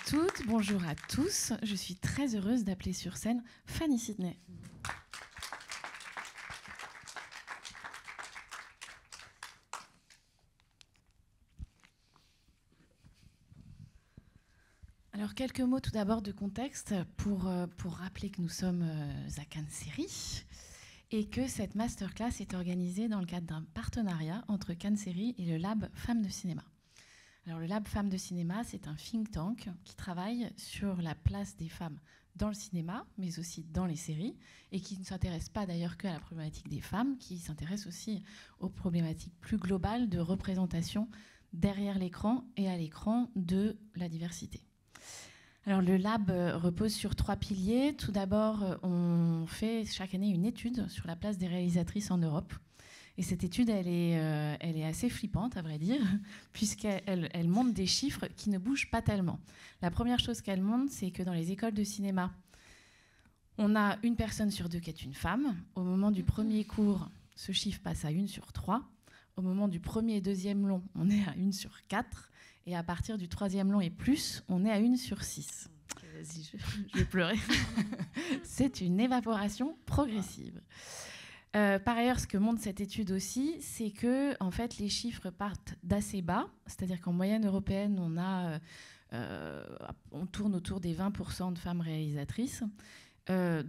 toutes, bonjour à tous. Je suis très heureuse d'appeler sur scène Fanny Sidney. Alors, quelques mots tout d'abord de contexte pour rappeler que nous sommes à Cannes Série et que cette masterclass est organisée dans le cadre d'un partenariat entre Cannes Série et le Lab Femmes de Cinéma. Alors, le Lab Femmes de Cinéma, c'est un think tank qui travaille sur la place des femmes dans le cinéma, mais aussi dans les séries, et qui ne s'intéresse pas d'ailleurs qu'à la problématique des femmes, qui s'intéresse aussi aux problématiques plus globales de représentation derrière l'écran et à l'écran de la diversité. Alors, le lab repose sur 3 piliers. Tout d'abord, on fait chaque année une étude sur la place des réalisatrices en Europe. Et cette étude, elle est assez flippante, à vrai dire, puisqu'elle montre des chiffres qui ne bougent pas tellement. La première chose qu'elle montre, c'est que dans les écoles de cinéma, on a une personne sur 2 qui est une femme. Au moment du premier cours, ce chiffre passe à 1 sur 3. Au moment du premier et deuxième long, on est à 1 sur 4. Et à partir du 3e long et plus, on est à 1 sur 6. Vas-y, je vais pleurer. C'est une évaporation progressive. Par ailleurs, ce que montre cette étude aussi, c'est que en fait, les chiffres partent d'assez bas. C'est-à-dire qu'en moyenne européenne, on tourne autour des 20% de femmes réalisatrices. On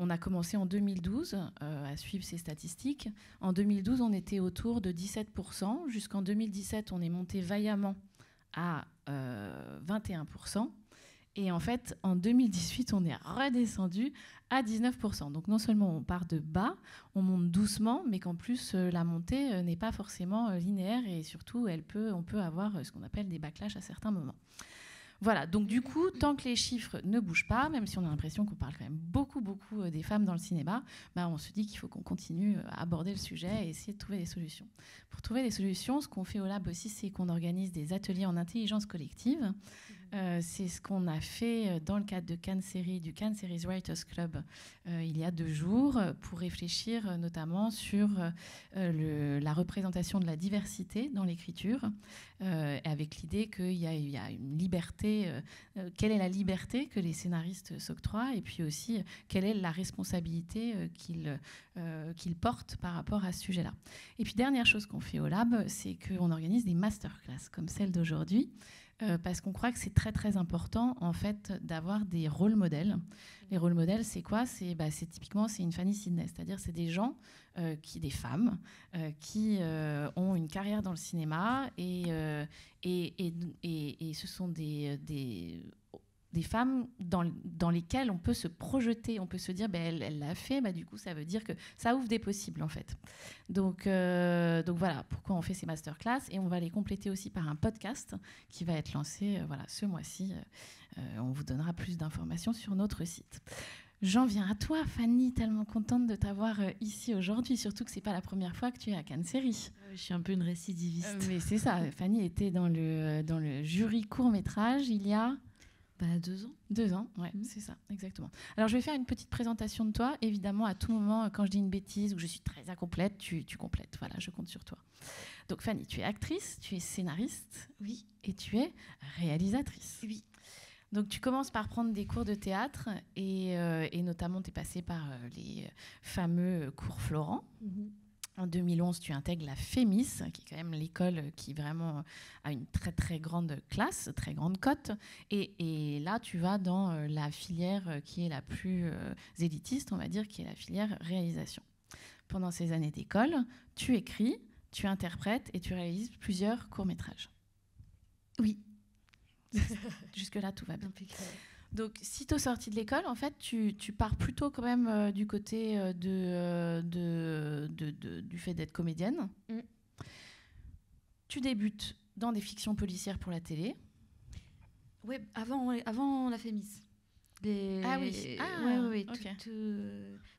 a commencé en 2012 à suivre ces statistiques. En 2012, on était autour de 17%. Jusqu'en 2017, on est monté vaillamment à 21%. Et en fait, en 2018, on est redescendu à 19%. Donc non seulement on part de bas, on monte doucement, mais qu'en plus, la montée n'est pas forcément linéaire et surtout, on peut avoir ce qu'on appelle des backlash à certains moments. Voilà, donc du coup, tant que les chiffres ne bougent pas, même si on a l'impression qu'on parle quand même beaucoup des femmes dans le cinéma, on se dit qu'il faut qu'on continue à aborder le sujet et essayer de trouver des solutions. Pour trouver des solutions, ce qu'on fait au Lab aussi, c'est qu'on organise des ateliers en intelligence collective. C'est ce qu'on a fait dans le cadre de Cannes Série, du Cannes Series Writers Club, il y a 2 jours, pour réfléchir notamment sur la représentation de la diversité dans l'écriture, avec l'idée qu'il y a une liberté. Quelle est la liberté que les scénaristes s'octroient, et puis aussi quelle est la responsabilité qu'ils portent par rapport à ce sujet-là. Et puis dernière chose qu'on fait au Lab, c'est qu'on organise des masterclass comme celle d'aujourd'hui, parce qu'on croit que c'est très très important en fait d'avoir des rôles modèles. Les rôles modèles, c'est quoi ? C'est typiquement une Fanny Sidney, c'est-à-dire c'est des gens des femmes qui ont une carrière dans le cinéma et ce sont des femmes dans lesquelles on peut se projeter, on peut se dire elle l'a fait, du coup ça veut dire que ça ouvre des possibles en fait. Donc voilà pourquoi on fait ces masterclass, et on va les compléter aussi par un podcast qui va être lancé ce mois-ci. On vous donnera plus d'informations sur notre site. J'en viens à toi, Fanny, tellement contente de t'avoir ici aujourd'hui, surtout que c'est pas la première fois que tu es à Cannes Série. Je suis un peu une récidiviste. Mais c'est ça, Fanny était dans le jury court-métrage il y a 2 ans. 2 ans, ouais, c'est ça, exactement. Alors, je vais faire une petite présentation de toi. Évidemment, à tout moment, quand je dis une bêtise ou que je suis très incomplète, tu complètes. Voilà, je compte sur toi. Donc, Fanny, tu es actrice, tu es scénariste, oui, et tu es réalisatrice. Oui. Donc, tu commences par prendre des cours de théâtre et notamment, tu es passée par les fameux cours Florent. En 2011, tu intègres la FEMIS, qui est quand même l'école qui vraiment a une très très grande classe, très grande cote. Et là, tu vas dans la filière qui est la plus élitiste, on va dire, qui est la filière réalisation. Pendant ces années d'école, tu écris, tu interprètes et tu réalises plusieurs courts-métrages. Oui. Jusque-là, tout va bien. Donc, si tu es sortie de l'école, en fait, tu pars plutôt quand même du côté du fait d'être comédienne. Tu débutes dans des fictions policières pour la télé. Oui, avant la FEMIS. Ah oui. Oui. Okay.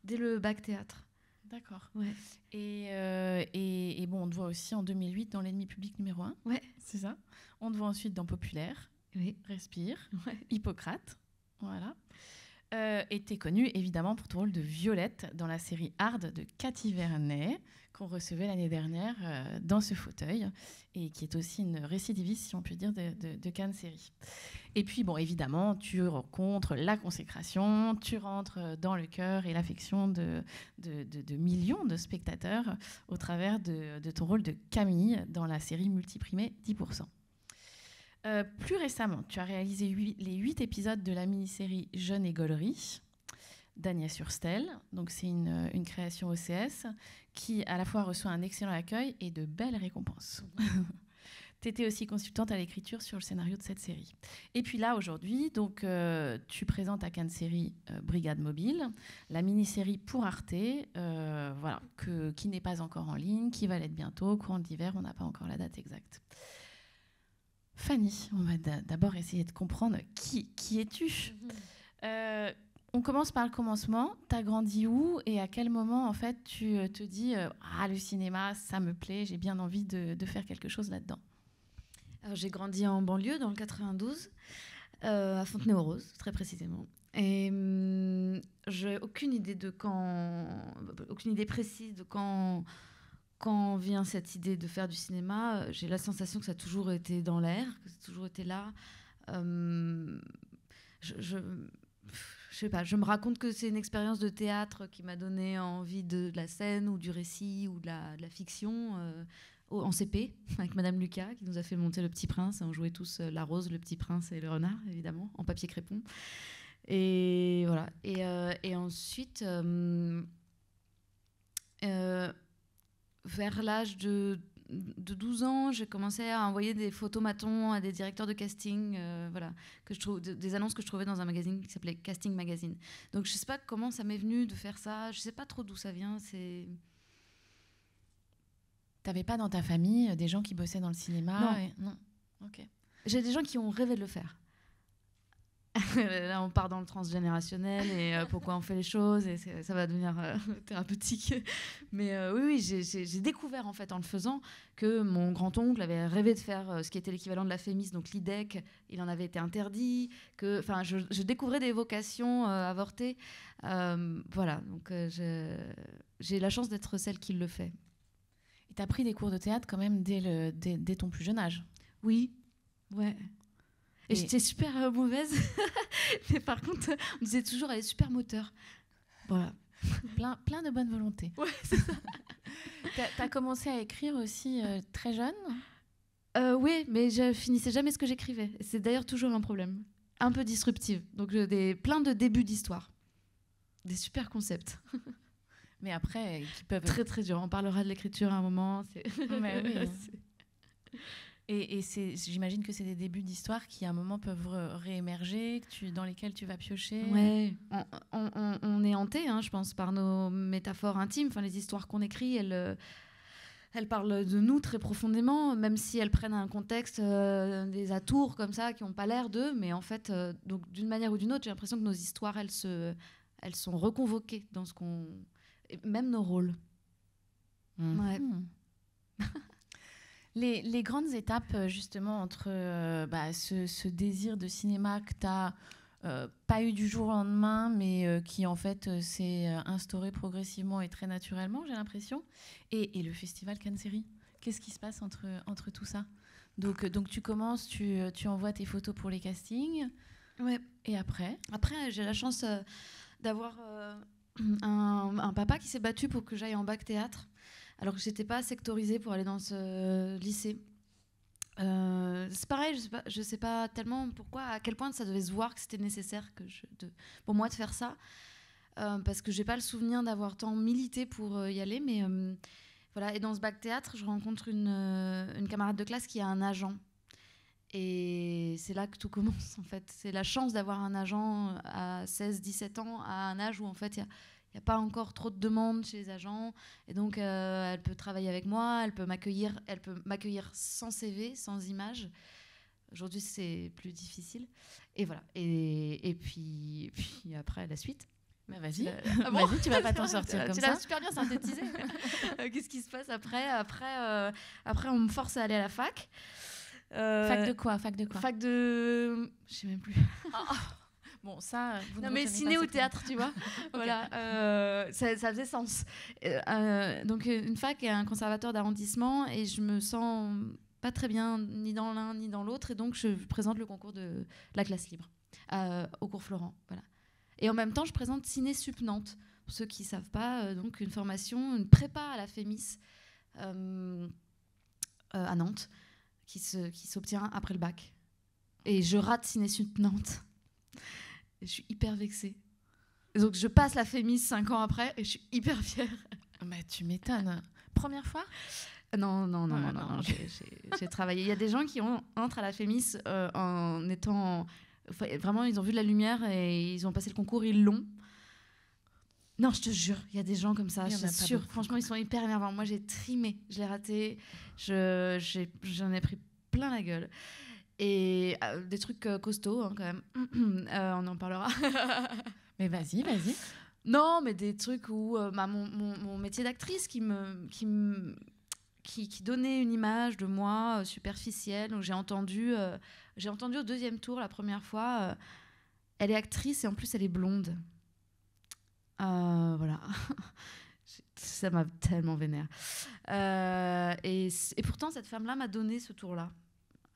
Dès le bac théâtre. D'accord. Ouais. Et bon, on te voit aussi en 2008 dans L'ennemi public numéro 1. Ouais. C'est ça. On te voit ensuite dans Populaire. Oui. Respire. Ouais. Hippocrate. Voilà. Et tu es connue évidemment pour ton rôle de Violette dans la série Hard de Cathy Vernet, qu'on recevait l'année dernière dans ce fauteuil, et qui est aussi une récidiviste, si on peut dire, de Cannes Série. Et puis, bon, évidemment, tu rencontres la consécration, tu rentres dans le cœur et l'affection de millions de spectateurs au travers de ton rôle de Camille dans la série multiprimée 10%. Plus récemment, tu as réalisé les 8 épisodes de la mini-série Jeune et Gaulerie d'Agnès Hurstel. Donc, c'est une création OCS qui, à la fois, reçoit un excellent accueil et de belles récompenses. Tu étais aussi consultante à l'écriture sur le scénario de cette série. Et puis là, aujourd'hui, donc, tu présentes à Cannes Série Brigade Mobile, la mini-série pour Arte, voilà, qui n'est pas encore en ligne, qui va l'être bientôt, courant de l'hiver, on n'a pas encore la date exacte. Fanny, on va d'abord essayer de comprendre qui es-tu. On commence par le commencement. Tu as grandi où et à quel moment, en fait, tu te dis le cinéma, ça me plaît, j'ai bien envie de faire quelque chose là-dedans. Alors, j'ai grandi en banlieue, dans le 92, à Fontenay-aux-Roses, très précisément. Et j'ai aucune idée précise de quand vient cette idée de faire du cinéma. J'ai la sensation que ça a toujours été dans l'air, que ça a toujours été là. Je sais pas, je me raconte que c'est une expérience de théâtre qui m'a donné envie de la scène ou du récit ou de la fiction en CP, avec Madame Lucas, qui nous a fait monter Le Petit Prince. On jouait tous la rose, le petit prince et le renard, évidemment, en papier crépon. Et voilà. Et ensuite, vers l'âge de 12 ans, j'ai commencé à envoyer des photomatons à des directeurs de casting, voilà, que je trouve, des annonces que je trouvais dans un magazine qui s'appelait Casting Magazine. Donc je ne sais pas comment ça m'est venu de faire ça, je ne sais pas trop d'où ça vient. T'avais pas dans ta famille des gens qui bossaient dans le cinéma? Non. Ok. J'ai des gens qui ont rêvé de le faire. Là, on part dans le transgénérationnel et pourquoi on fait les choses, et ça va devenir thérapeutique. Mais oui, j'ai découvert en fait en le faisant que mon grand-oncle avait rêvé de faire ce qui était l'équivalent de la Fémis, donc l'IDEC. Il en avait été interdit. Je découvrais des vocations avortées. Voilà, donc j'ai la chance d'être celle qui le fait. Et t'as pris des cours de théâtre quand même dès ton plus jeune âge? Oui, ouais. Et j'étais super mauvaise. Mais par contre, on disait toujours, elle est super moteur. Voilà. Plein de bonne volonté. Ouais, c'est ça. T'as commencé à écrire aussi très jeune? Oui, mais je finissais jamais ce que j'écrivais. C'est d'ailleurs toujours un problème. Un peu disruptive. Donc, plein de débuts d'histoire. Des super concepts. Mais après, qui peuvent... Très, très dur. On parlera de l'écriture à un moment. Mais oui. Et j'imagine que c'est des débuts d'histoire qui, à un moment, peuvent réémerger, dans lesquels tu vas piocher. Ouais, on est hanté, je pense, par nos métaphores intimes. Enfin, les histoires qu'on écrit, elles parlent de nous très profondément, même si elles prennent un contexte, des atours comme ça, qui n'ont pas l'air d'eux. Mais en fait, donc, d'une manière ou d'une autre, j'ai l'impression que nos histoires, elles sont reconvoquées dans même nos rôles. Mmh. Ouais. Les grandes étapes, justement, entre ce désir de cinéma que tu n'as pas eu du jour au lendemain, mais qui, en fait, s'est instauré progressivement et très naturellement, j'ai l'impression, et le festival Cannes Série. Qu'est-ce qui se passe entre tout ça? Donc, tu commences, tu envoies tes photos pour les castings. Ouais. Et après? Après, j'ai la chance d'avoir un papa qui s'est battu pour que j'aille en bac théâtre, alors que je n'étais pas sectorisée pour aller dans ce lycée. C'est pareil, je sais pas tellement pourquoi, à quel point ça devait se voir que c'était nécessaire pour moi de faire ça, parce que j'ai pas le souvenir d'avoir tant milité pour y aller, mais voilà. Et dans ce bac théâtre, je rencontre une camarade de classe qui a un agent. Et c'est là que tout commence, en fait. C'est la chance d'avoir un agent à 16-17 ans, à un âge où, en fait, il n'y a pas encore trop de demandes chez les agents. Et donc, elle peut travailler avec moi, elle peut m'accueillir sans CV, sans image. Aujourd'hui, c'est plus difficile. Et voilà. Et puis après, la suite. Bah vas-y, vas-y, tu vas pas t'en sortir comme ça. Tu l'as super bien synthétisé. Qu'est-ce qui se passe après, on me force à aller à la fac. Fac de quoi? Fac de... Je sais même plus. Bon, ça, vous non, ne mais retenez ciné pas ou cette théâtre, tu vois. Voilà, ça faisait sens. Donc, une fac et un conservatoire d'arrondissement, et je me sens pas très bien ni dans l'un ni dans l'autre, et donc je présente le concours de la classe libre au cours Florent. Voilà. Et en même temps, je présente Ciné Sup Nantes. Pour ceux qui ne savent pas, donc une formation, une prépa à la FEMIS à Nantes, qui s'obtient après le bac. Et je rate Ciné Sup Nantes. Et je suis hyper vexée. Donc je passe la FEMIS 5 ans après et je suis hyper fière. Mais tu m'étonnes. Première fois ? Non. J'ai travaillé. Il y a des gens qui entrent à la FEMIS en étant... Enfin, vraiment, ils ont vu de la lumière et ils ont passé le concours, ils l'ont. Non, je te jure, il y a des gens comme ça, je suis sûre. Franchement, ils sont hyper énervants. Moi, j'ai trimé, je l'ai raté. J'en ai pris plein la gueule. Et des trucs costauds, hein, quand même. On en parlera. Mais vas-y. Non, mais des trucs où mon métier d'actrice qui donnait une image de moi superficielle. Donc j'ai entendu au deuxième tour la première fois, elle est actrice et en plus elle est blonde. Voilà. Ça m'a tellement vénère. Et pourtant cette femme-là m'a donné ce tour-là.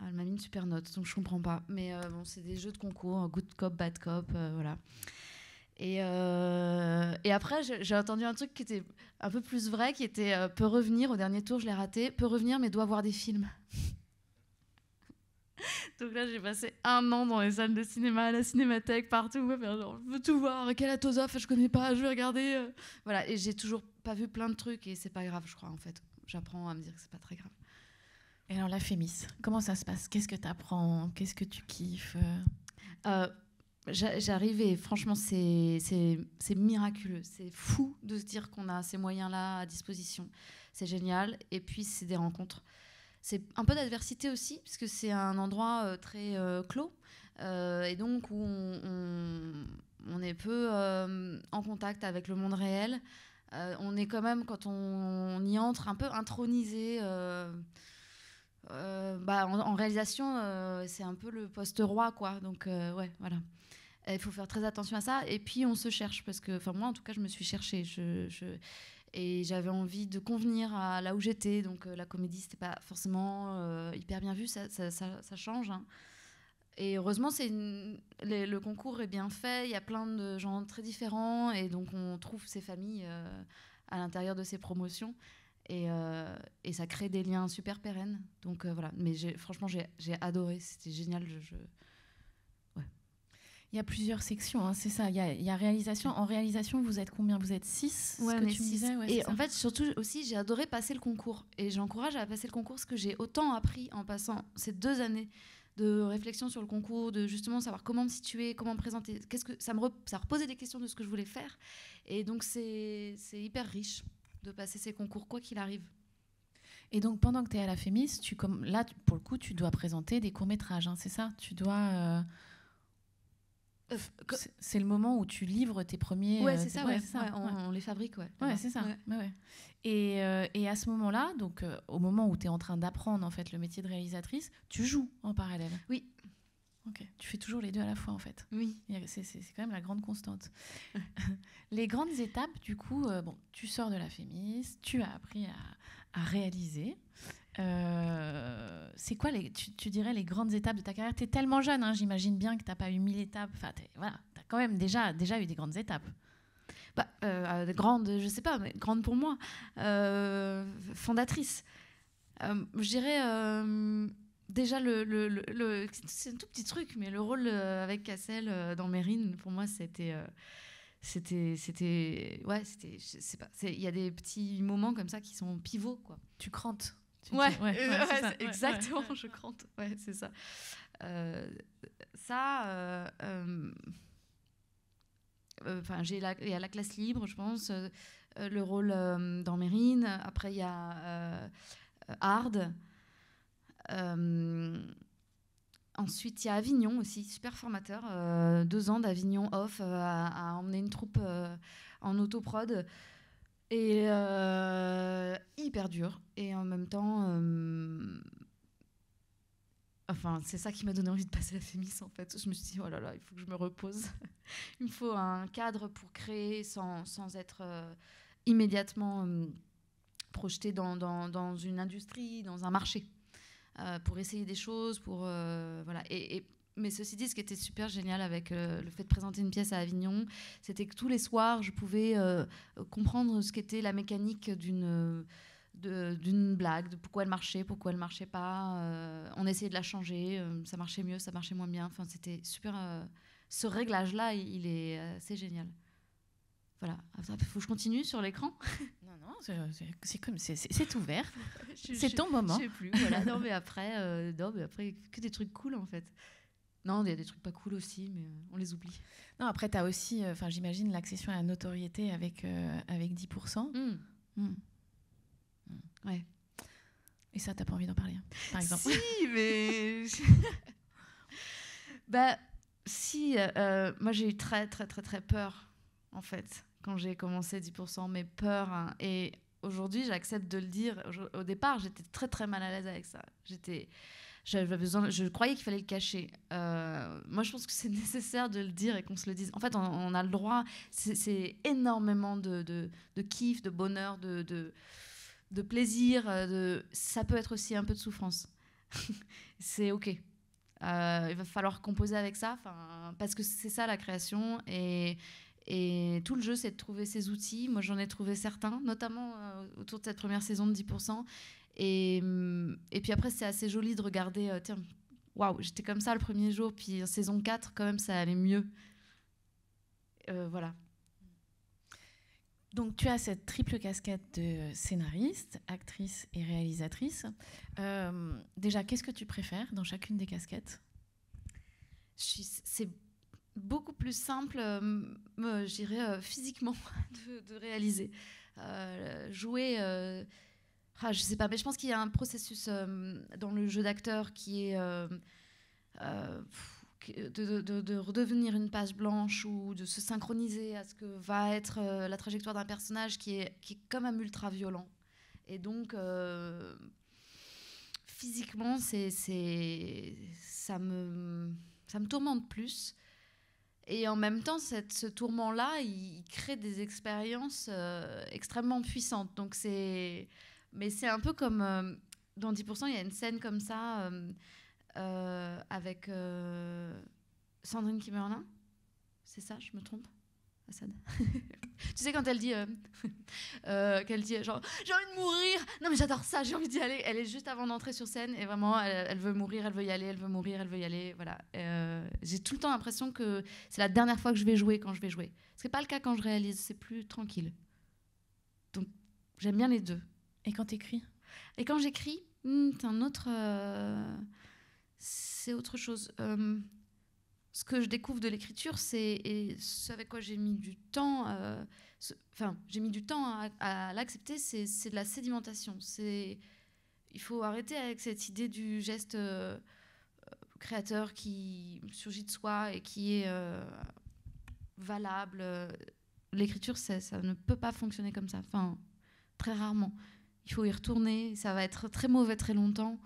Elle m'a mis une super note, donc je comprends pas. Mais bon, c'est des jeux de concours, good cop, bad cop, voilà. Et après, j'ai entendu un truc qui était un peu plus vrai, qui était peut revenir, au dernier tour, je l'ai raté, peut revenir, mais doit voir des films. Donc là, j'ai passé 1 an dans les salles de cinéma, à la cinémathèque, partout, genre, je veux tout voir, Kalatozov, je connais pas, je vais regarder. Voilà, et j'ai toujours pas vu plein de trucs, et c'est pas grave, je crois, en fait. J'apprends à me dire que c'est pas très grave. Et alors la FEMIS, comment ça se passe ? Qu'est-ce que tu apprends ? Qu'est-ce que tu kiffes ? J'arrive et franchement, c'est miraculeux. C'est fou de se dire qu'on a ces moyens-là à disposition. C'est génial. Et puis, c'est des rencontres. C'est un peu d'adversité aussi, puisque c'est un endroit très clos. Et donc, où on est peu en contact avec le monde réel. On est quand même, quand on y entre, un peu intronisé. En réalisation, c'est un peu le poste roi, quoi. Donc, ouais, voilà. Il faut faire très attention à ça. Et puis, on se cherche. Parce que, moi, en tout cas, je me suis cherchée. Et j'avais envie de convenir à là où j'étais. Donc, la comédie, c'était pas forcément hyper bien vu. Ça change. Hein. Et heureusement, le concours est bien fait. Il y a plein de gens très différents. Et donc, on trouve ces familles à l'intérieur de ces promotions. Et ça crée des liens super pérennes. Donc, voilà. Mais franchement, j'ai adoré. C'était génial. Ouais. Il y a plusieurs sections, hein, c'est ça. Il y a réalisation. En réalisation, vous êtes combien ? Vous êtes 6 ? Ouais, ce que tu me disais, ouais, et en fait, surtout aussi, j'ai adoré passer le concours. Et j'encourage à passer le concours parce que j'ai autant appris en passant ces 2 années de réflexion sur le concours, de justement savoir comment me situer, comment me présenter. Ça reposait des questions de ce que je voulais faire. Et donc, c'est hyper riche de passer ces concours, quoi qu'il arrive. Et donc, pendant que tu es à la FEMIS, là, pour le coup, tu dois présenter des courts-métrages, hein, c'est ça ? Tu dois... c'est le moment où tu livres tes premiers... Ouais, c'est ça, ouais. On les fabrique, ouais. Ouais, c'est ça. Ouais. Et à ce moment-là, donc au moment où tu es en train d'apprendre en fait, le métier de réalisatrice, tu joues en parallèle. Oui. Ok. Tu fais toujours les deux à la fois, en fait. Oui. C'est quand même la grande constante. Les grandes étapes, du coup, tu sors de la FEMIS, tu as appris à réaliser. C'est quoi, tu dirais, les grandes étapes de ta carrière ? Tu es tellement jeune, hein, j'imagine bien que tu n'as pas eu 1000 étapes. Enfin, tu as quand même déjà eu des grandes étapes. Grandes, je sais pas, mais grandes pour moi. Fondatrice. Je dirais... Déjà, c'est un tout petit truc, mais le rôle avec Cassel dans Mérine, pour moi, c'était... Il y a des petits moments comme ça qui sont pivots, quoi. Tu crantes. Ouais, exactement, je crante. Ouais, c'est ça. Il y a la classe libre, je pense, le rôle dans Mérine. Après, il y a Hard. Ensuite, il y a Avignon aussi, super formateur. 2 ans d'Avignon off à emmener une troupe en autoprod. Et hyper dur. Et en même temps, Enfin, c'est ça qui m'a donné envie de passer la Fémis, en fait. Je me suis dit, oh là là, il faut que je me repose. Il me faut un cadre pour créer sans être immédiatement projeté dans une industrie, dans un marché, pour essayer des choses, voilà. Mais ceci dit, ce qui était super génial avec le fait de présenter une pièce à Avignon, c'était que tous les soirs, je pouvais comprendre ce qu'était la mécanique d'une blague, de pourquoi elle marchait pas. On essayait de la changer, ça marchait mieux, ça marchait moins bien. Enfin, c'était super. Ce réglage-là, il est assez génial. Voilà. Il faut que je continue sur l'écran. Non, c'est ouvert. C'est ton moment. Je sais plus. Voilà. Non, mais après, que des trucs cool en fait. Non, il y a des trucs pas cool aussi, mais on les oublie. Non, après, tu as aussi, j'imagine, l'accession à la notoriété avec 10%. Ouais. Et ça, t'as pas envie d'en parler, par exemple? Si, mais... si, moi j'ai eu très, très, très, très peur, en fait, quand j'ai commencé 10%, mais peur. Hein. Et aujourd'hui, j'accepte de le dire. Au départ, j'étais très, très mal à l'aise avec ça. Je croyais qu'il fallait le cacher. Moi, je pense que c'est nécessaire de le dire et qu'on se le dise. En fait, on a le droit. C'est énormément de kiff, de bonheur, de plaisir. Ça peut être aussi un peu de souffrance. C'est OK. Il va falloir composer avec ça, parce que c'est ça la création. Et tout le jeu, c'est de trouver ces outils. Moi, j'en ai trouvé certains, notamment autour de cette première saison de 10%. Et puis après, c'est assez joli de regarder, tiens, waouh, j'étais comme ça le premier jour, puis en saison 4, quand même, ça allait mieux. Voilà. Donc, tu as cette triple casquette de scénariste, actrice et réalisatrice. Déjà, qu'est-ce que tu préfères dans chacune des casquettes? C'est beaucoup plus simple, je dirais, physiquement, de réaliser. Jouer... je sais pas, mais je pense qu'il y a un processus dans le jeu d'acteur qui est de redevenir une page blanche ou de se synchroniser à ce que va être la trajectoire d'un personnage qui est quand même ultra violent. Et donc, physiquement, ça me tourmente plus. Et en même temps, ce tourment-là, il crée des expériences extrêmement puissantes. Donc mais c'est un peu comme dans 10%, il y a une scène comme ça avec Sandrine Kiberlin. C'est ça, je me trompe, Assad? Tu sais, quand elle dit qu'elle dit genre j'ai envie de mourir. Non mais j'adore ça, j'ai envie d'y aller. Elle est juste avant d'entrer sur scène et vraiment elle veut mourir, elle veut y aller, elle veut mourir, elle veut y aller. Voilà. J'ai tout le temps l'impression que c'est la dernière fois que je vais jouer quand je vais jouer. Ce n'est pas le cas quand je réalise, c'est plus tranquille. Donc j'aime bien les deux. Et quand t'écris? Et quand j'écris, c'est autre chose. Ce que je découvre de l'écriture, et ce avec quoi j'ai mis du temps, j'ai mis du temps à l'accepter, c'est de la sédimentation. Il faut arrêter avec cette idée du geste créateur qui surgit de soi et qui est valable. L'écriture, ça ne peut pas fonctionner comme ça. Très rarement. Il faut y retourner. Ça va être très mauvais très longtemps.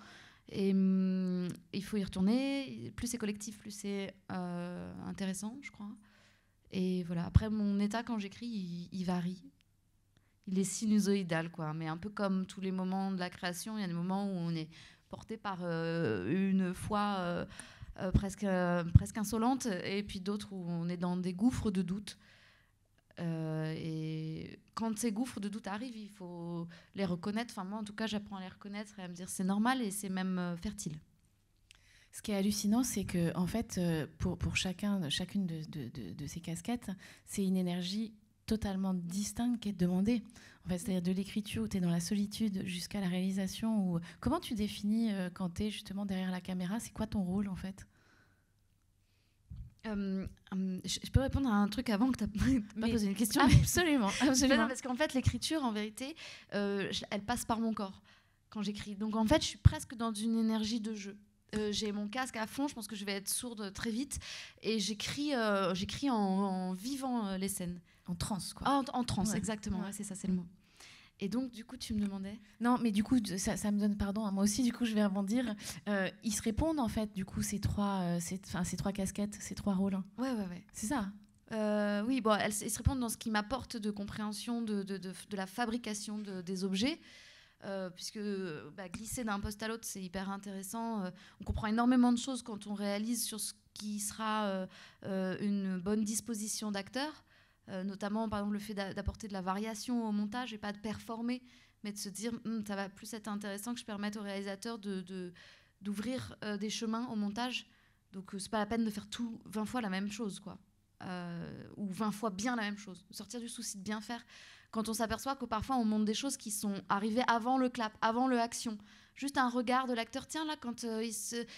Et il faut y retourner. Plus c'est collectif, plus c'est intéressant, je crois. Et voilà. Après, mon état quand j'écris, il varie. Il est sinusoïdal, quoi. Mais un peu comme tous les moments de la création, il y a des moments où on est porté par une foi presque insolente, et puis d'autres où on est dans des gouffres de doute. Et quand ces gouffres de doute arrivent, il faut les reconnaître. Moi, en tout cas, j'apprends à les reconnaître et à me dire c'est normal et c'est même fertile. Ce qui est hallucinant, c'est que en fait, pour chacune de ces casquettes, c'est une énergie totalement distincte qui est demandée. En fait, c'est-à-dire de l'écriture où tu es dans la solitude jusqu'à la réalisation. Comment tu définis quand tu es justement derrière la caméra? C'est quoi ton rôle en fait? Je peux répondre à un truc avant que tu n'aies pas posé une question. Absolument. Non, parce qu'en fait, l'écriture, en vérité, elle passe par mon corps quand j'écris. Donc, en fait, je suis presque dans une énergie de jeu. J'ai mon casque à fond, je pense que je vais être sourde très vite. Et j'écris en vivant les scènes. En transe, quoi. En transe, ouais. exactement. Ouais, c'est ça, c'est le mot. Et donc, du coup, tu me demandais? Non, mais du coup, ça me donne pardon. Moi aussi, du coup, je vais rebondir. Ils se répondent, en fait, du coup, ces trois casquettes, ces trois rôles. Ouais. C'est ça. Oui, bon, ils se répondent dans ce qui m'apporte de compréhension de la fabrication des objets. Puisque glisser d'un poste à l'autre, c'est hyper intéressant. On comprend énormément de choses quand on réalise sur ce qui sera une bonne disposition d'acteur, notamment par exemple le fait d'apporter de la variation au montage et pas de performer, mais de se dire ça va plus être intéressant que je permette au réalisateur d'ouvrir des chemins au montage. Donc c'est pas la peine de faire 20 fois la même chose, quoi. Ou 20 fois bien la même chose. Sortir du souci de bien faire. Quand on s'aperçoit que parfois on monte des choses qui sont arrivées avant le clap, avant le action. Juste un regard de l'acteur, tiens là,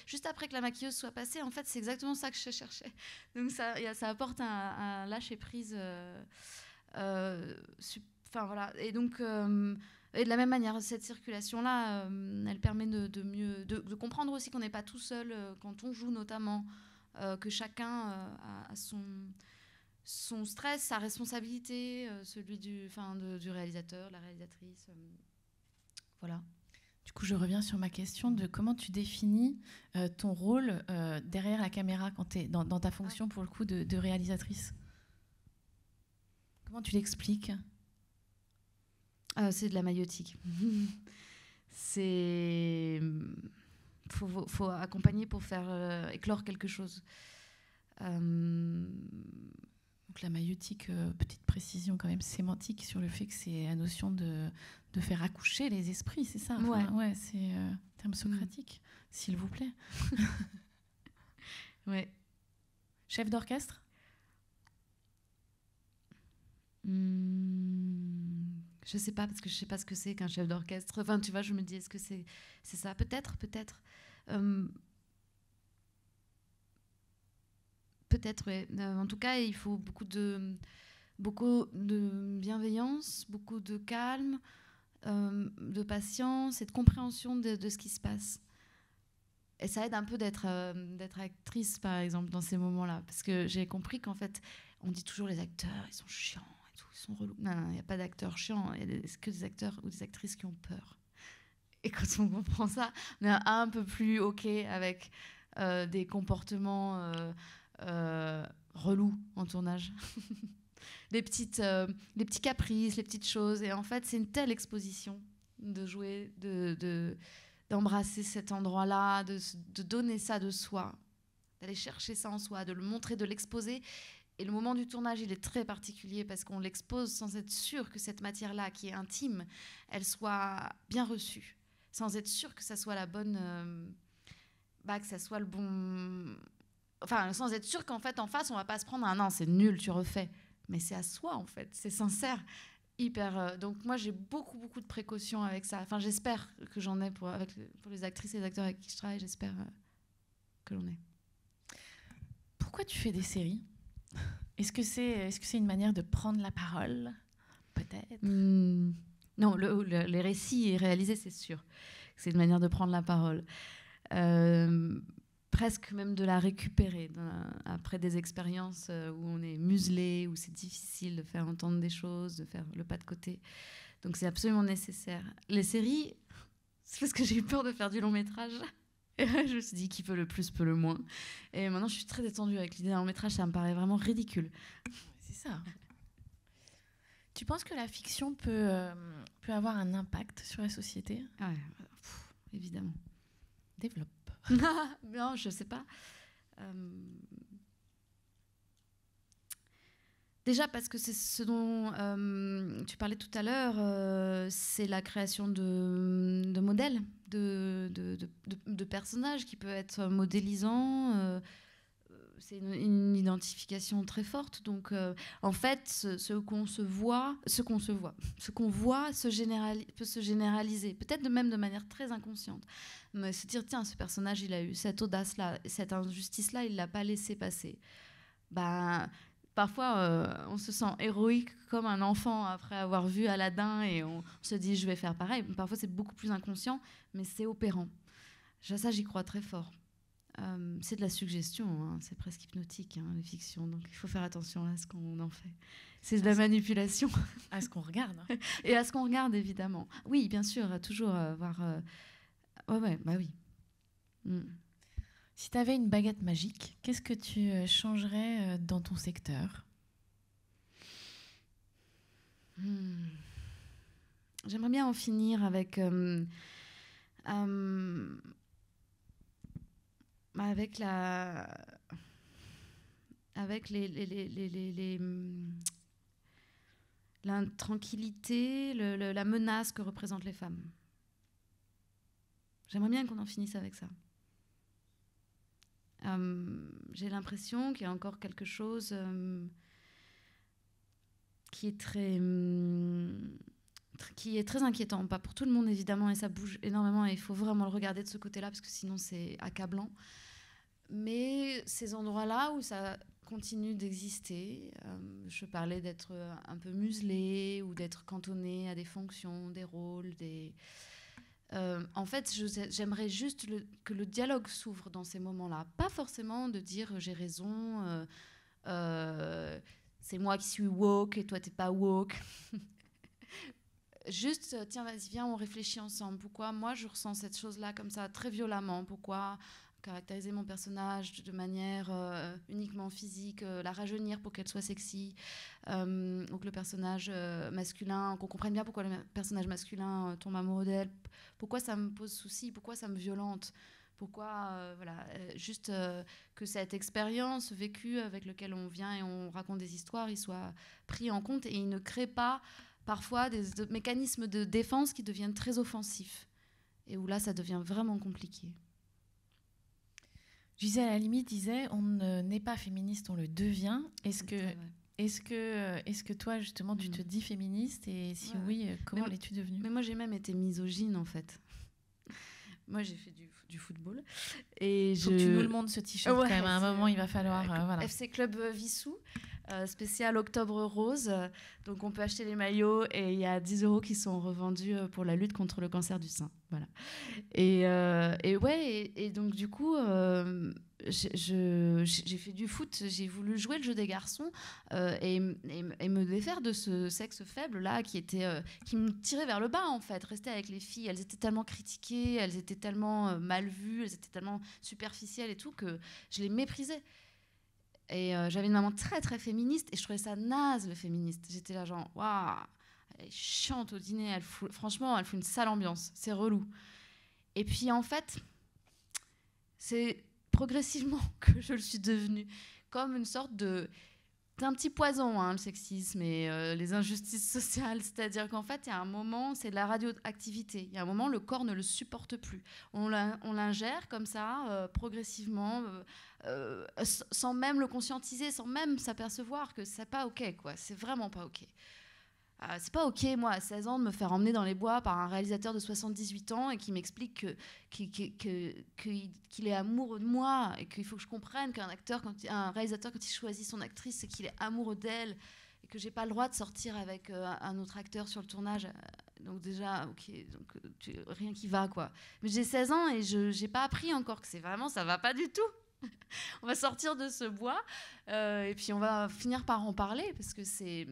juste après que la maquilleuse soit passée, en fait c'est exactement ça que je cherchais. Donc ça apporte un lâcher prise. Voilà. Et donc, et de la même manière, cette circulation-là, elle permet de comprendre aussi qu'on n'est pas tout seul quand on joue notamment, que chacun a son stress, sa responsabilité, celui du réalisateur, la réalisatrice. Voilà. Du coup, je reviens sur ma question de comment tu définis ton rôle derrière la caméra quand tu es dans ta fonction, pour le coup, de réalisatrice. Comment tu l'expliques ? C'est de la maïeutique. Faut accompagner pour faire éclore quelque chose. Donc la maïeutique, petite précision quand même sémantique sur le fait que c'est la notion de faire accoucher les esprits, c'est ça ? Ouais, c'est terme socratique, s'il vous plaît. Ouais. Chef d'orchestre ? Je sais pas, parce que je sais pas ce que c'est qu'un chef d'orchestre. Enfin, tu vois, je me dis, est-ce que c'est ça ? Peut-être. Peut-être, oui. En tout cas, il faut beaucoup de bienveillance, beaucoup de calme, de patience et de compréhension de ce qui se passe. Et ça aide un peu d'être actrice, par exemple, dans ces moments-là. Parce que j'ai compris qu'en fait, on dit toujours les acteurs, ils sont chiants et tout, ils sont relous. Non, il n'y a pas d'acteurs chiants, il y a que des acteurs ou des actrices qui ont peur. Et quand on comprend ça, on est un peu plus OK avec des comportements relous en tournage. Les petits caprices, les petites choses. Et en fait, c'est une telle exposition de jouer, d'embrasser cet endroit-là, de donner ça de soi, d'aller chercher ça en soi, de le montrer, de l'exposer. Et le moment du tournage, il est très particulier parce qu'on l'expose sans être sûr que cette matière-là, qui est intime, elle soit bien reçue, sans être sûr que ça soit la bonne... que ça soit le bon... Enfin, sans être sûr qu'en fait, en face, on va pas se prendre un « non, c'est nul, tu refais ». Mais c'est à soi, en fait, c'est sincère. Donc moi, j'ai beaucoup de précautions avec ça. Enfin, j'espère que j'en ai pour les actrices et les acteurs avec qui je travaille, j'espère que l'on ait. Pourquoi tu fais des séries ? Est-ce que c'est une manière de prendre la parole ? Peut-être. Non, les récits réalisés, c'est sûr. C'est une manière de prendre la parole. Presque même de la récupérer après des expériences où on est muselé, où c'est difficile de faire entendre des choses, de faire le pas de côté. Donc c'est absolument nécessaire. Les séries, c'est parce que j'ai eu peur de faire du long métrage. Et je me suis dit qui peut le plus, peut le moins. Et maintenant, je suis très détendue avec l'idée d'un long métrage, ça me paraît vraiment ridicule. C'est ça. Tu penses que la fiction peut avoir un impact sur la société ? Ouais, évidemment. Développe. Non, je sais pas. Déjà parce que c'est ce dont tu parlais tout à l'heure, c'est la création de modèles, de personnages qui peut être modélisant. C'est une identification très forte. Donc, en fait, ce qu'on voit peut se généraliser, peut-être même de manière très inconsciente. Mais se dire, tiens, ce personnage, il a eu cette audace-là, cette injustice-là, il ne l'a pas laissé passer. Parfois, on se sent héroïque comme un enfant après avoir vu Aladdin et on se dit, je vais faire pareil. Parfois, c'est beaucoup plus inconscient, mais c'est opérant. Ça, j'y crois très fort. C'est de la suggestion, hein, c'est presque hypnotique, hein, les fictions. Donc, il faut faire attention à ce qu'on en fait. C'est de la manipulation. À ce qu'on regarde. Et à ce qu'on regarde, évidemment. Oui, bien sûr, toujours voir... Ouais, bah oui. Si tu avais une baguette magique, qu'est-ce que tu changerais dans ton secteur ? J'aimerais bien en finir avec l'intranquillité, la menace que représentent les femmes. J'aimerais bien qu'on en finisse avec ça. J'ai l'impression qu'il y a encore quelque chose qui est très inquiétant. Pas pour tout le monde, évidemment, et ça bouge énormément, et il faut vraiment le regarder de ce côté-là, parce que sinon c'est accablant. Mais ces endroits-là où ça continue d'exister, je parlais d'être un peu muselé ou d'être cantonné à des fonctions, des rôles, en fait, j'aimerais juste que le dialogue s'ouvre dans ces moments-là. Pas forcément de dire j'ai raison, c'est moi qui suis woke et toi t'es pas woke. Juste, tiens, vas-y, viens, on réfléchit ensemble. Pourquoi moi je ressens cette chose-là comme ça, très violemment ? Pourquoi caractériser mon personnage de manière uniquement physique, la rajeunir pour qu'elle soit sexy, ou que le personnage masculin, qu'on comprenne bien pourquoi le personnage masculin tombe amoureux d'elle, pourquoi ça me pose souci, pourquoi ça me violente, pourquoi, juste que cette expérience vécue avec laquelle on vient et on raconte des histoires, il soit pris en compte et il ne crée pas parfois des mécanismes de défense qui deviennent très offensifs et où là ça devient vraiment compliqué. Gisèle, à la limite, disait on n'est pas féministe, on le devient. Est-ce que toi, justement, tu te dis féministe ? Et si oui, comment l'es-tu devenue ? Mais moi, j'ai même été misogyne, en fait. Moi, j'ai fait du football. Et faut que tu nous le montres, ce t-shirt, quand même. À un moment, il va falloir... voilà. FC Club Vissou, spécial Octobre Rose. Donc, on peut acheter les maillots et il y a 10 € qui sont revendus pour la lutte contre le cancer du sein. Voilà. Et donc, du coup... j'ai fait du foot, j'ai voulu jouer le jeu des garçons et me défaire de ce sexe faible là qui me tirait vers le bas en fait. Rester avec les filles, elles étaient tellement critiquées, elles étaient tellement mal vues, elles étaient tellement superficielles et tout que je les méprisais. Et j'avais une maman très très féministe et je trouvais ça naze le féministe. J'étais là genre waouh, elle est chiante au dîner, franchement elle fout une sale ambiance, c'est relou. Et puis en fait c'est progressivement que je le suis devenue, comme une sorte c'est un petit poison, hein, le sexisme et les injustices sociales. C'est-à-dire qu'en fait, il y a un moment, c'est de la radioactivité. Il y a un moment, le corps ne le supporte plus. On l'ingère comme ça, progressivement, sans même le conscientiser, sans même s'apercevoir que c'est pas OK, quoi. C'est vraiment pas OK. C'est pas OK, moi, à 16 ans, de me faire emmener dans les bois par un réalisateur de 78 ans et qui m'explique qu'il est amoureux de moi et qu'il faut que je comprenne un réalisateur, quand il choisit son actrice, c'est qu'il est amoureux d'elle et que j'ai pas le droit de sortir avec un autre acteur sur le tournage. Donc déjà, OK, donc rien qui va, quoi. Mais j'ai 16 ans et j'ai pas appris encore que c'est vraiment, ça va pas du tout. On va sortir de ce bois et puis on va finir par en parler parce que c'est...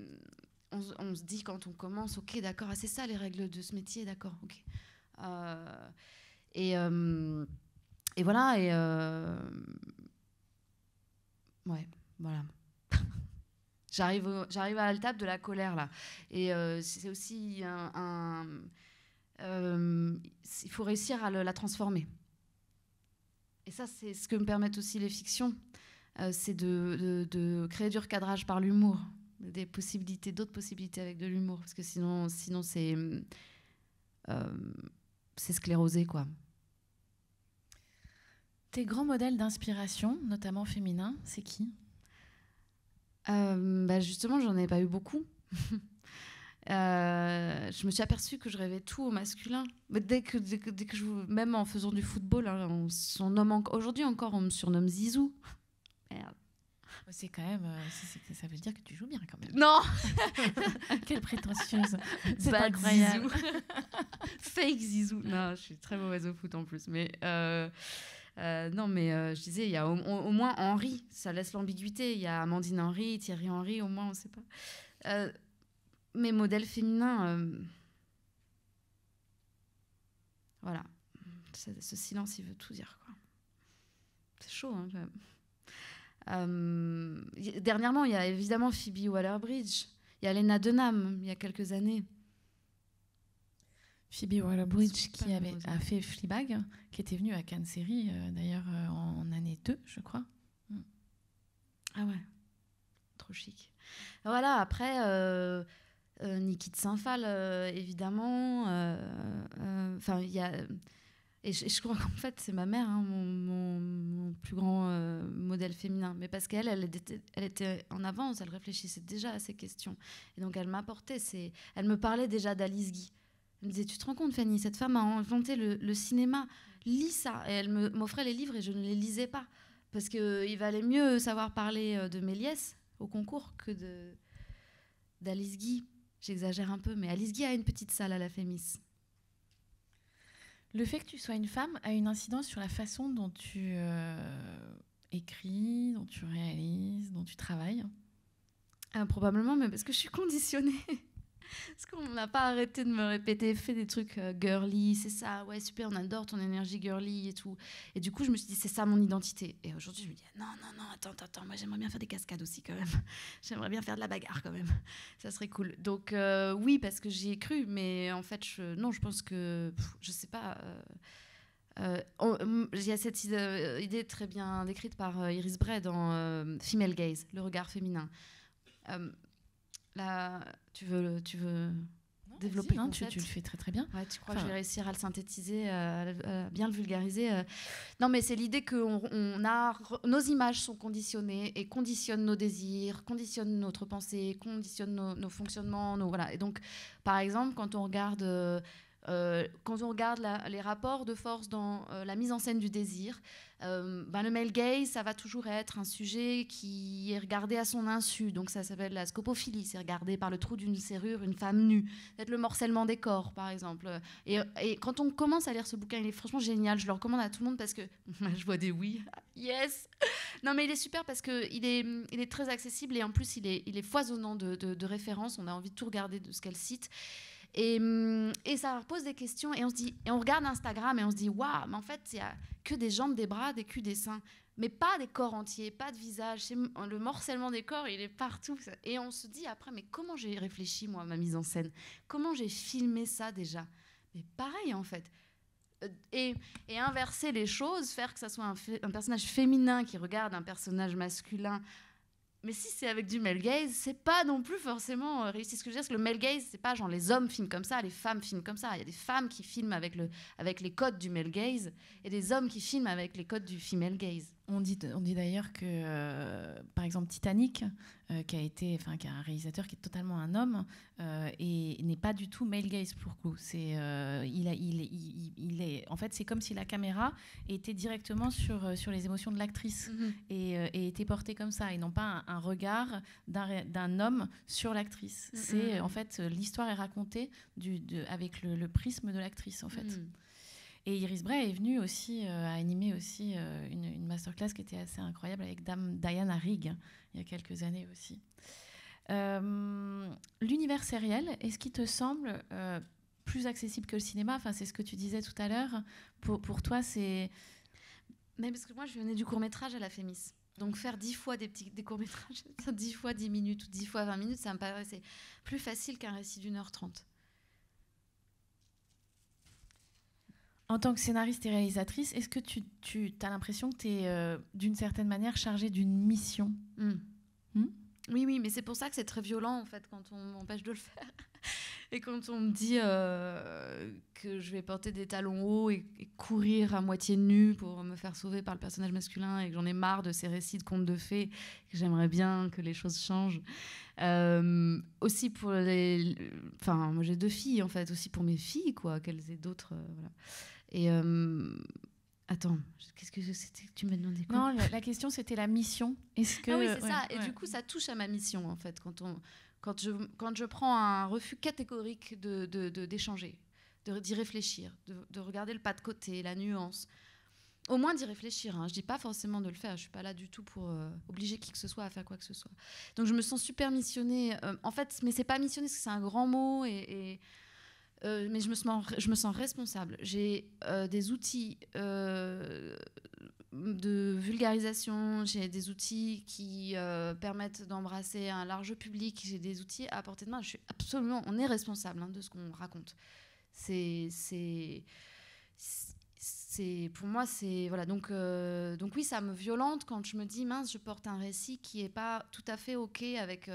On se dit quand on commence, OK, d'accord, c'est ça les règles de ce métier, d'accord, OK. Et voilà, ouais, voilà. J'arrive à l'étape de la colère, là. Et c'est aussi il faut réussir à la transformer. Et ça, c'est ce que me permettent aussi les fictions, c'est de créer du recadrage par l'humour. D'autres possibilités avec de l'humour, parce que sinon c'est sclérosé, quoi. Tes grands modèles d'inspiration, notamment féminins, c'est qui ? Justement, j'en ai pas eu beaucoup. Je me suis aperçue que je rêvais tout au masculin. Mais dès que même en faisant du football, hein, aujourd'hui encore, on me surnomme Zizou. Merde. C'est quand même, ça veut dire que tu joues bien quand même. Non. Quelle prétentieuse. C'est Bad incroyable. Zizou. Fake Zizou. Non, je suis très mauvaise au foot en plus. Mais non, mais je disais, il y a au moins Henri. Ça laisse l'ambiguïté. Il y a Amandine Henry, Thierry Henry, au moins on ne sait pas. mes modèles féminins, voilà, ce silence, il veut tout dire, quoi. C'est chaud, hein, quand même. Dernièrement, il y a évidemment Phoebe Waller-Bridge. Il y a Lena Dunham, il y a quelques années. Phoebe Waller-Bridge qui a fait Fleabag, qui était venue à Cannes Série, d'ailleurs en année 2, je crois. Ah ouais, trop chic. Voilà, après, Niki de Saint-Phal, évidemment. Enfin, il y a... Et je crois qu'en fait, c'est ma mère, hein, mon plus grand modèle féminin. Mais parce qu'elle, elle était en avance, elle réfléchissait déjà à ces questions. Et donc, elle m'apportait elle me parlait déjà d'Alice Guy. Elle me disait, tu te rends compte, Fanny, cette femme a inventé le cinéma, lis ça. Et elle m'offrait les livres et je ne les lisais pas. Parce qu'il valait mieux savoir parler de Méliès au concours que d'Alice Guy. J'exagère un peu, mais Alice Guy a une petite salle à la Fémis. Le fait que tu sois une femme a une incidence sur la façon dont tu écris, dont tu réalises, dont tu travailles? Probablement, mais parce que je suis conditionnée. Parce qu'on n'a pas arrêté de me répéter, fais des trucs girly, c'est ça, ouais, super, on adore ton énergie girly et tout. Et du coup, je me suis dit, c'est ça mon identité. Et aujourd'hui, je me dis, non, attends, moi j'aimerais bien faire des cascades aussi quand même. J'aimerais bien faire de la bagarre quand même. Ça serait cool. Donc oui, parce que j'y ai cru, mais en fait, je pense que, je sais pas... il y a cette idée très bien décrite par Iris Bray dans Female Gaze, le regard féminin. Là, tu veux développer le concept? Tu le fais très très bien. Ouais, tu crois que je vais réussir à le synthétiser, à bien le vulgariser? Non, mais c'est l'idée que nos images sont conditionnées et conditionnent nos désirs, conditionnent notre pensée, conditionnent nos fonctionnements. Voilà. Et donc, par exemple, quand on regarde les rapports de force dans la mise en scène du désir, le male gaze, ça va toujours être un sujet qui est regardé à son insu. Donc ça s'appelle la scopophilie, c'est regarder par le trou d'une serrure une femme nue. Peut-être le morcellement des corps, par exemple. Et quand on commence à lire ce bouquin, il est franchement génial. Je le recommande à tout le monde parce que... je vois des oui. Yes. Non, mais il est super parce qu'il est très accessible et en plus, il est foisonnant de références. On a envie de tout regarder de ce qu'elle cite. Et ça pose des questions et on regarde Instagram et on se dit waouh, mais en fait il y a que des jambes, des bras, des culs, des seins, mais pas des corps entiers, pas de visage. Le morcellement des corps, il est partout. Et on se dit après, mais comment j'ai réfléchi moi à ma mise en scène, comment j'ai filmé ça déjà? Mais pareil en fait. Et inverser les choses, faire que ça soit un personnage féminin qui regarde un personnage masculin. Mais si c'est avec du male gaze, c'est pas non plus forcément réussi. Ce que je veux dire, c'est que le male gaze, c'est pas genre les hommes filment comme ça, les femmes filment comme ça. Il y a des femmes qui filment avec les codes du male gaze et des hommes qui filment avec les codes du female gaze. On dit d'ailleurs que, par exemple, Titanic, qui a un réalisateur qui est totalement un homme, et n'est pas du tout male gaze pour le coup. En fait, c'est comme si la caméra était directement sur les émotions de l'actrice et était portée comme ça, et non pas un regard d'un homme sur l'actrice. C'est en fait l'histoire est racontée avec le prisme de l'actrice en fait. Et Iris Bray est venue aussi à animer aussi une masterclass qui était assez incroyable avec Diana Rigg il y a quelques années aussi. L'univers sériel, est-ce qu'il te semble plus accessible que le cinéma? Enfin, c'est ce que tu disais tout à l'heure. Pour toi, c'est... Mais parce que moi, je venais du court-métrage à la Fémis. Donc faire 10 fois des courts-métrages, 10 fois 10 minutes ou 10 fois 20 minutes, ça me paraissait plus facile qu'un récit d'1h30. En tant que scénariste et réalisatrice, est-ce que tu as l'impression que tu es d'une certaine manière chargée d'une mission? Oui, mais c'est pour ça que c'est très violent en fait quand on m'empêche de le faire. Et quand on me dit que je vais porter des talons hauts et courir à moitié nue pour me faire sauver par le personnage masculin et que j'en ai marre de ces récits de contes de fées, que j'aimerais bien que les choses changent. Aussi pour les... Enfin, moi j'ai 2 filles en fait, aussi pour mes filles, quoi, qu'elles aient d'autres... voilà. Et... Attends, qu'est-ce que c'était que tu m'as demandé quoi? Non, la question c'était la mission. Est-ce que... Ah oui, c'est ça. Et du coup, ça touche à ma mission en fait, quand je prends un refus catégorique d'échanger, d'y réfléchir, de regarder le pas de côté, la nuance. Au moins d'y réfléchir. Hein. Je dis pas forcément de le faire. Je suis pas là du tout pour obliger qui que ce soit à faire quoi que ce soit. Donc je me sens super missionnée. En fait, mais c'est pas missionnée parce que c'est un grand mot mais je me sens responsable. J'ai des outils de vulgarisation, j'ai des outils qui permettent d'embrasser un large public, j'ai des outils à portée de main. On est responsable de ce qu'on raconte. Pour moi, c'est voilà. Donc oui, ça me violente quand je me dis mince, je porte un récit qui est pas tout à fait ok avec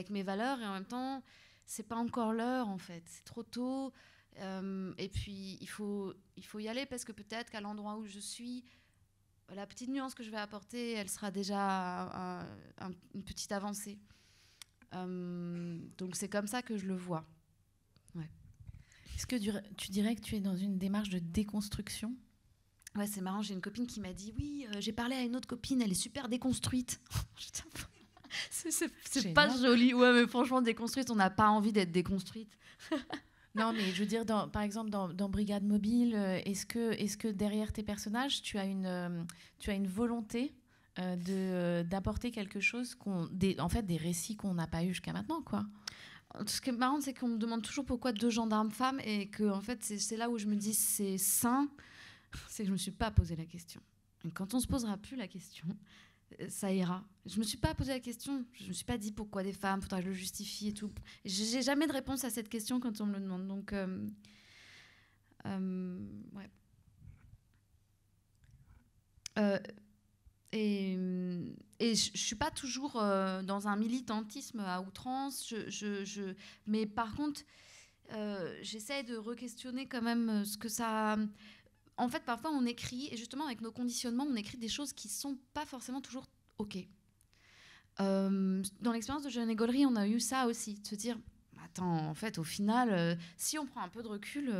mes valeurs et en même temps, c'est pas encore l'heure en fait. C'est trop tôt. Et puis il faut y aller parce que peut-être qu'à l'endroit où je suis, la petite nuance que je vais apporter, elle sera déjà une petite avancée. Donc c'est comme ça que je le vois. Ouais. Est-ce que tu dirais que tu es dans une démarche de déconstruction ? Ouais, c'est marrant, j'ai une copine qui m'a dit oui, j'ai parlé à une autre copine, elle est super déconstruite. c'est pas joli. Ouais, mais franchement, déconstruite, on n'a pas envie d'être déconstruite. Non, mais je veux dire, par exemple, dans Brigade Mobile, est-ce que derrière tes personnages, tu as une volonté d'apporter quelque chose, en fait, des récits qu'on n'a pas eu jusqu'à maintenant, quoi. Ce qui est marrant, c'est qu'on me demande toujours pourquoi 2 gendarmes femmes et que, en fait, c'est là où je me dis c'est sain. C'est que je ne me suis pas posé la question. Et quand on ne se posera plus la question, ça ira. Je ne me suis pas posé la question. Je ne me suis pas dit pourquoi des femmes, faudra que je le justifie et tout. J'ai jamais de réponse à cette question quand on me le demande. Donc, ouais. Et je ne suis pas toujours dans un militantisme à outrance. Mais par contre, j'essaie de re-questionner quand même ce que ça... En fait, parfois, on écrit, et justement, avec nos conditionnements, on écrit des choses qui ne sont pas forcément toujours OK. Dans l'expérience de Jeanne Gaulery, on a eu ça aussi, de se dire, attends, en fait, au final, si on prend un peu de recul,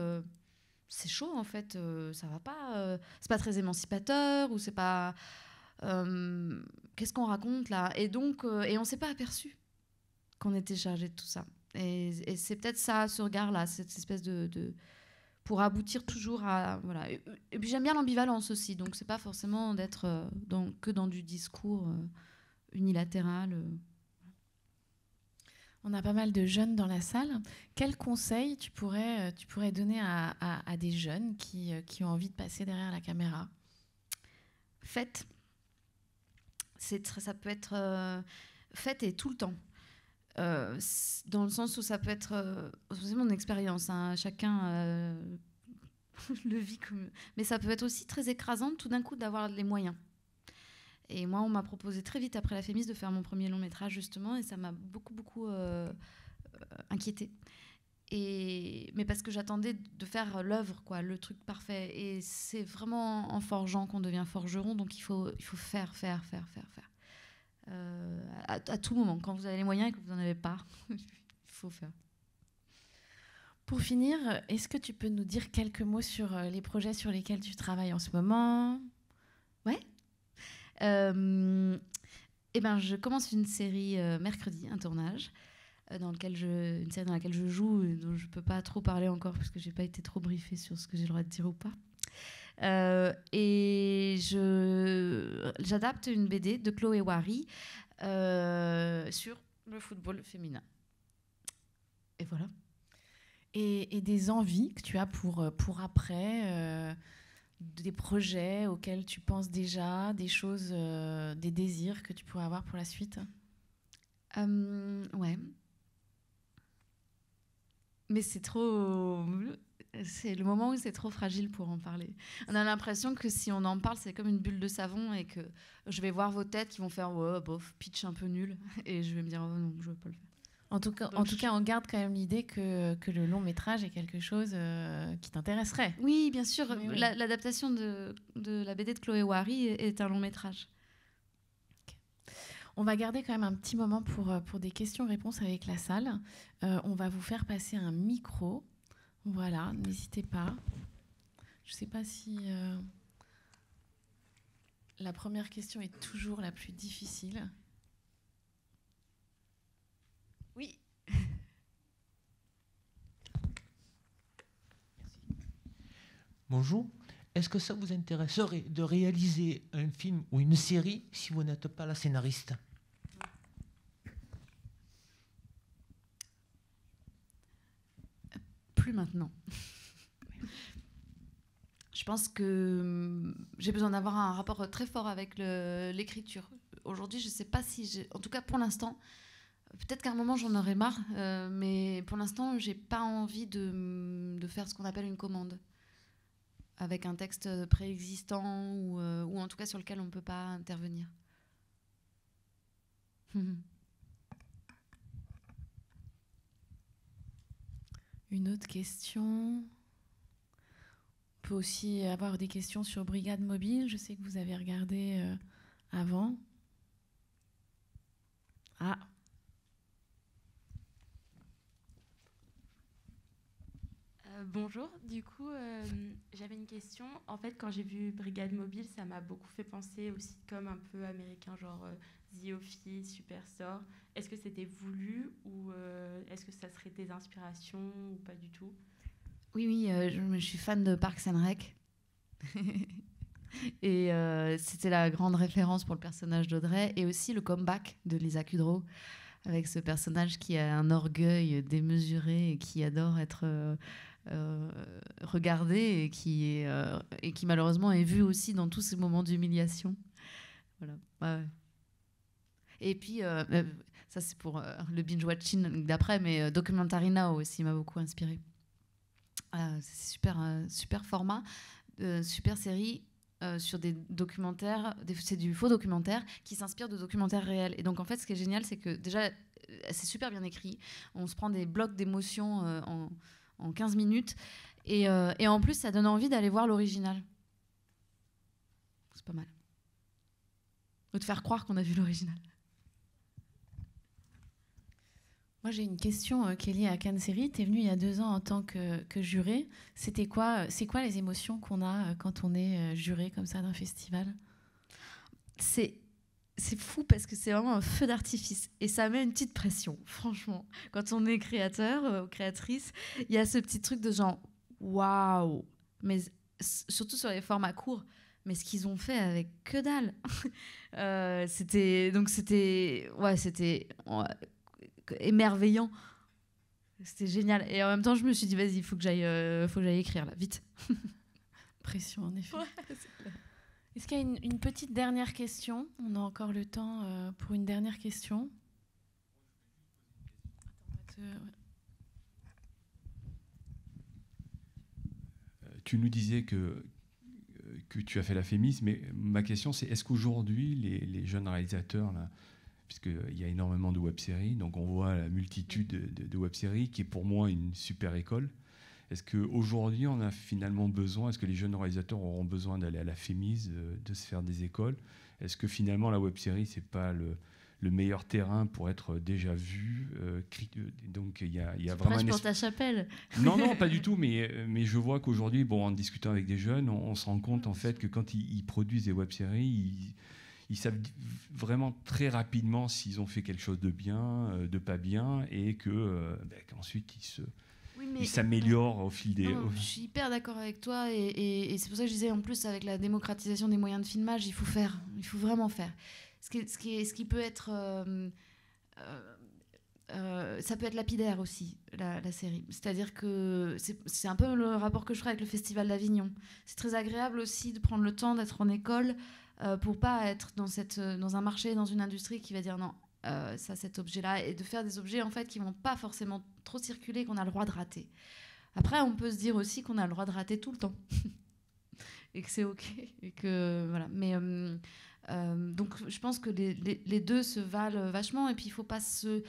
c'est chaud, en fait, ça va pas, c'est pas très émancipateur, ou c'est pas... qu'est-ce qu'on raconte, là ? Et donc, et on ne s'est pas aperçu qu'on était chargé de tout ça. Et c'est peut-être ça, ce regard-là, cette espèce de pour aboutir toujours à... Voilà. Et puis j'aime bien l'ambivalence aussi, donc c'est pas forcément d'être que dans du discours unilatéral. On a pas mal de jeunes dans la salle. Quels conseils tu pourrais donner à des jeunes qui ont envie de passer derrière la caméra ? Faites. Ça peut être faites et tout le temps. Dans le sens où ça peut être... c'est mon expérience, hein, chacun le vit comme... Mais ça peut être aussi très écrasant tout d'un coup d'avoir les moyens. Et moi, on m'a proposé très vite après la Fémis de faire mon premier long métrage, justement, et ça m'a beaucoup inquiétée. Mais parce que j'attendais de faire l'œuvre, quoi, le truc parfait. Et c'est vraiment en forgeant qu'on devient forgeron, donc il faut faire. À tout moment, quand vous avez les moyens et que vous n'en avez pas, il faut faire. Pour finir, est-ce que tu peux nous dire quelques mots sur les projets sur lesquels tu travailles en ce moment ? Ouais. Je commence une série mercredi, un tournage, une série dans laquelle je joue, dont je ne peux pas trop parler encore parce que je n'ai pas été trop briefée sur ce que j'ai le droit de dire ou pas. Et j'adapte une BD de Chloé Wary sur le football féminin. Et voilà. Et des envies que tu as pour après, des projets auxquels tu penses déjà, des choses, des désirs que tu pourrais avoir pour la suite ? Ouais. Mais c'est le moment où c'est trop fragile pour en parler. On a l'impression que si on en parle, c'est comme une bulle de savon et que je vais voir vos têtes qui vont faire ouais, bof, pitch un peu nul, et je vais me dire oh non, je veux pas le faire. En tout cas, on garde quand même l'idée que le long métrage est quelque chose qui t'intéresserait. Oui, bien sûr. Oui. L'adaptation de la BD de Chloé Wary est un long métrage. Okay. On va garder quand même un petit moment pour des questions-réponses avec la salle. On va vous faire passer un micro. Voilà, n'hésitez pas. Je ne sais pas si la première question est toujours la plus difficile. Oui. Bonjour. est-ce que ça vous intéresserait de réaliser un film ou une série si vous n'êtes pas la scénariste? Plus maintenant. Je pense que j'ai besoin d'avoir un rapport très fort avec l'écriture. Aujourd'hui, je ne sais pas si j'ai... En tout cas, pour l'instant, peut-être qu'à un moment, j'en aurai marre, mais pour l'instant, je n'ai pas envie de faire ce qu'on appelle une commande, avec un texte préexistant ou en tout cas sur lequel on ne peut pas intervenir. Une autre question. On peut aussi avoir des questions sur Brigade Mobile. Je sais que vous avez regardé avant. Ah. Bonjour, du coup, j'avais une question. En fait, quand j'ai vu Brigade Mobile, ça m'a beaucoup fait penser aux sitcoms un peu américains, genre The Office, Superstore. Est-ce que c'était voulu ou est-ce que ça serait des inspirations ou pas du tout? Oui, je suis fan de Parks and Rec. Et c'était la grande référence pour le personnage d'Audrey et aussi le comeback de Lisa Kudrow avec ce personnage qui a un orgueil démesuré et qui adore être regardé et qui malheureusement est vu aussi dans tous ces moments d'humiliation. Voilà. Ouais. Et puis ça c'est pour le binge-watching d'après, mais Documentary Now aussi m'a beaucoup inspiré. C'est super format, super série sur des documentaires, c'est du faux documentaire qui s'inspire de documentaires réels. Et donc en fait, ce qui est génial, c'est que déjà, c'est super bien écrit. On se prend des blocs d'émotions en 15 minutes. Et en plus, ça donne envie d'aller voir l'original. C'est pas mal. Ou de faire croire qu'on a vu l'original. Moi, j'ai une question qui est liée à Cannes Série. Tu es venue il y a 2 ans en tant que juré. C'est quoi les émotions qu'on a quand on est juré comme ça d'un festival? C'est fou parce que c'est vraiment un feu d'artifice et ça met une petite pression, franchement. Quand on est créateur ou créatrice, il y a ce petit truc de genre waouh, mais surtout sur les formats courts. Mais ce qu'ils ont fait avec que dalle. C'était émerveillant. C'était génial. Et en même temps, je me suis dit, vas-y, il faut que j'aille écrire, là, vite. Pression, en effet. Ouais, est-ce qu'il y a une petite dernière question? On a encore le temps pour une dernière question. Tu nous disais que tu as fait la Fémis, mais ma question, c'est est-ce qu'aujourd'hui, les jeunes réalisateurs, là, puisqu'il y a énormément de web-séries, donc on voit la multitude de web-séries, qui est pour moi une super école. Est-ce qu'aujourd'hui, on a finalement besoin, est-ce que les jeunes réalisateurs auront besoin d'aller à la Fémis, de se faire des écoles? Est-ce que finalement, la web-série, c'est pas le meilleur terrain pour être déjà vu? Donc, il y a vraiment... pour ta chapelle. Non, pas du tout, mais je vois qu'aujourd'hui, en discutant avec des jeunes, on se rend compte en fait que quand ils produisent des web-séries, ils savent vraiment très rapidement s'ils ont fait quelque chose de bien, de pas bien, et qu'ensuite ils s'améliorent au fil des... Je suis hyper d'accord avec toi, et c'est pour ça que je disais, en plus, avec la démocratisation des moyens de filmage, il faut vraiment faire. Ce qui peut être... ça peut être lapidaire aussi, la série. C'est-à-dire que c'est un peu le rapport que je ferai avec le Festival d'Avignon. C'est très agréable aussi de prendre le temps d'être en école pour pas être dans un marché, dans une industrie qui va dire non, ça, cet objet-là, et de faire des objets en fait qui vont pas forcément trop circuler, qu'on a le droit de rater. Après, on peut se dire aussi qu'on a le droit de rater tout le temps et que c'est ok, et que voilà. Mais donc, je pense que les deux se valent vachement, et puis il faut pas se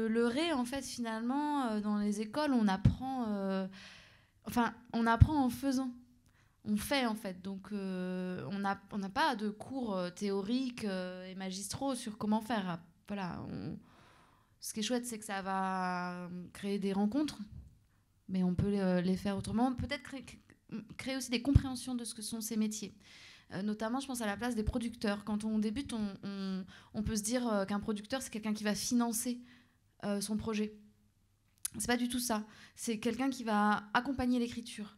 leurrer en fait. Finalement, dans les écoles, on apprend en faisant. On fait en fait, donc on n'a pas de cours théoriques et magistraux sur comment faire. Voilà, ce qui est chouette, c'est que ça va créer des rencontres, mais on peut les faire autrement. Peut-être créer aussi des compréhensions de ce que sont ces métiers. Notamment, je pense à la place des producteurs. Quand on débute, on peut se dire qu'un producteur, c'est quelqu'un qui va financer son projet. C'est pas du tout ça. C'est quelqu'un qui va accompagner l'écriture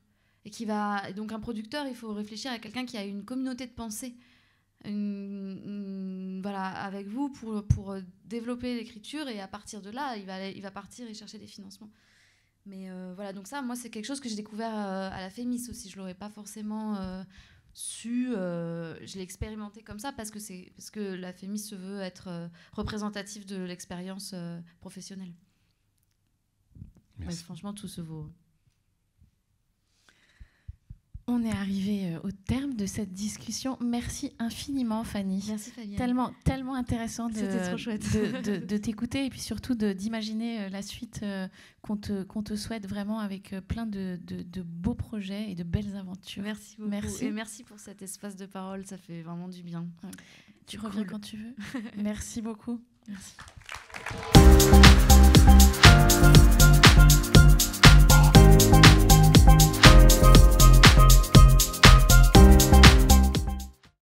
Et donc un producteur, il faut réfléchir à quelqu'un qui a une communauté de pensée voilà, avec vous pour développer l'écriture, et à partir de là, il va partir et chercher des financements. Mais voilà, donc ça, moi, c'est quelque chose que j'ai découvert à la Fémis aussi. Je ne l'aurais pas forcément su. Je l'ai expérimenté comme ça parce que la Fémis se veut être représentative de l'expérience professionnelle. Ouais, franchement, tout se vaut. On est arrivé au terme de cette discussion. Merci infiniment, Fanny. Merci, Fabienne. Tellement intéressant C'était trop chouette. de t'écouter et puis surtout d'imaginer la suite qu'on te souhaite vraiment avec plein de beaux projets et de belles aventures. Merci beaucoup. Merci. Et merci pour cet espace de parole. Ça fait vraiment du bien. Tu reviens quand tu veux. Merci beaucoup. Merci.